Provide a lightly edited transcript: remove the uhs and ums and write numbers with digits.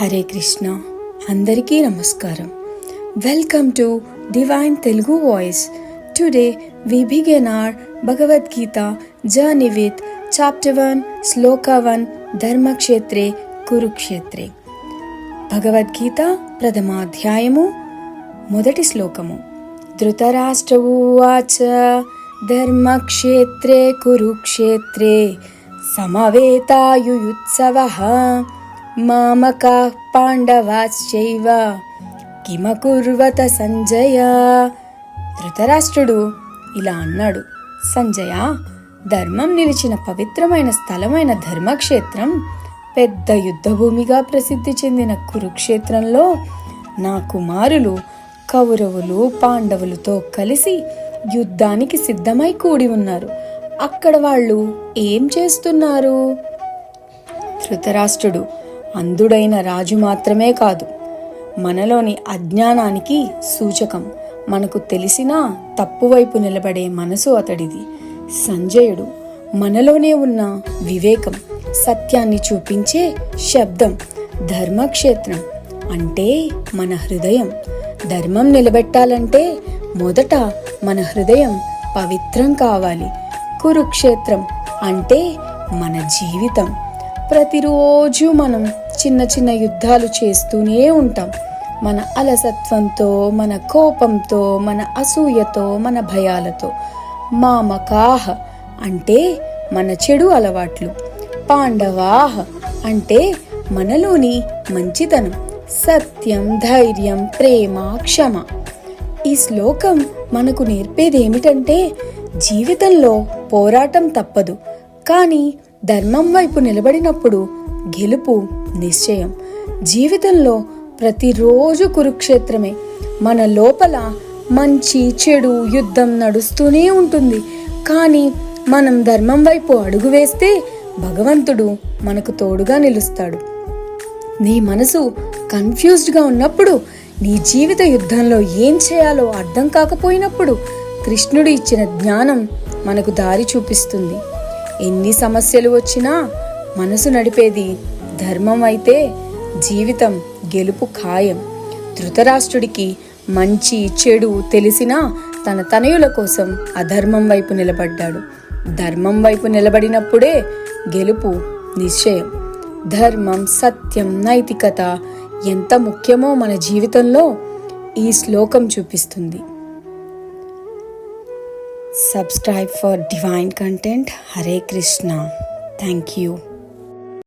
హరే కృష్ణ. అందరికీ నమస్కారం. Welcome to divine Telugu voice. Today we begin our Bhagavad Gita journey with chapter 1, sloka 1, ధర్మక్షేత్రే కురుక్షేత్రే. Bhagavad Gita ప్రథమాధ్యాయము మొదటి శ్లోకము. ధృతరాష్ట్ర ఉవాచ ధర్మక్షేత్రే కురుక్షేత్రే సమవేతాయుయుత్సవః మామకాః పాండవాశ్చైవ కిమకుర్వత సంజయ. ధృతరాష్ట్రుడు ఇలా అన్నాడు, సంజయ, ధర్మం నిలిచిన పవిత్రమైన స్థలమైన ధర్మక్షేత్రం, పెద్ద యుద్ధభూమిగా ప్రసిద్ధి చెందిన కురుక్షేత్రంలో నా కుమారులు కౌరవులు పాండవులతో కలిసి యుద్ధానికి సిద్ధమై కూడి ఉన్నారు. అక్కడ వాళ్ళు ఏం చేస్తున్నారు? ధృతరాష్ట్రుడు అంధుడైన రాజు మాత్రమే కాదు, మనలోని అజ్ఞానానికి సూచకం. మనకు తెలిసినా తప్పువైపు నిలబడే మనసు అతడిది. సంజయుడు మనలోనే ఉన్న వివేకం, సత్యాన్ని చూపించే శబ్దం. ధర్మక్షేత్రం అంటే మన హృదయం. ధర్మం నిలబెట్టాలంటే మొదట మన హృదయం పవిత్రం కావాలి. కురుక్షేత్రం అంటే మన జీవితం. ప్రతిరోజు మనం చిన్న చిన్న యుద్ధాలు చేస్తూనే ఉంటాం. మన అలసత్వంతో, మన కోపంతో, మన అసూయతో, మన భయాలతో. మామకాహ అంటే మన చెడు అలవాట్లు. పాండవాహ అంటే మనలోని మంచితనం, సత్యం, ధైర్యం, ప్రేమ, క్షమ. ఈ శ్లోకం మనకు నేర్పేదేమిటంటే జీవితంలో పోరాటం తప్పదు, కానీ ధర్మం వైపు నిలబడినప్పుడు గెలుపు నిశ్చయం. జీవితంలో ప్రతిరోజు కురుక్షేత్రమే. మన లోపల మంచి చెడు యుద్ధం నడుస్తూనే ఉంటుంది, కానీ మనం ధర్మం వైపు అడుగు వేస్తే భగవంతుడు మనకు తోడుగా నిలుస్తాడు. నీ మనసు కన్ఫ్యూజ్డ్గా ఉన్నప్పుడు, నీ జీవిత యుద్ధంలో ఏం చేయాలో అర్థం కాకపోయినప్పుడు కృష్ణుడు ఇచ్చిన జ్ఞానం మనకు దారి చూపిస్తుంది. ఎన్ని సమస్యలు వచ్చినా మనసు నడిపేది ధర్మం అయితే జీవితం గెలుపు ఖాయం. ధృతరాష్ట్రుడికి మంచి చెడు తెలిసినా తన తనయుల కోసం అధర్మం వైపు నిలబడ్డాడు. ధర్మం వైపు నిలబడినప్పుడే గెలుపు నిశ్చయం. ధర్మం, సత్యం, నైతికత ఎంత ముఖ్యమో మన జీవితంలో ఈ శ్లోకం చూపిస్తుంది. Subscribe for divine content. Hare Krishna. Thank you.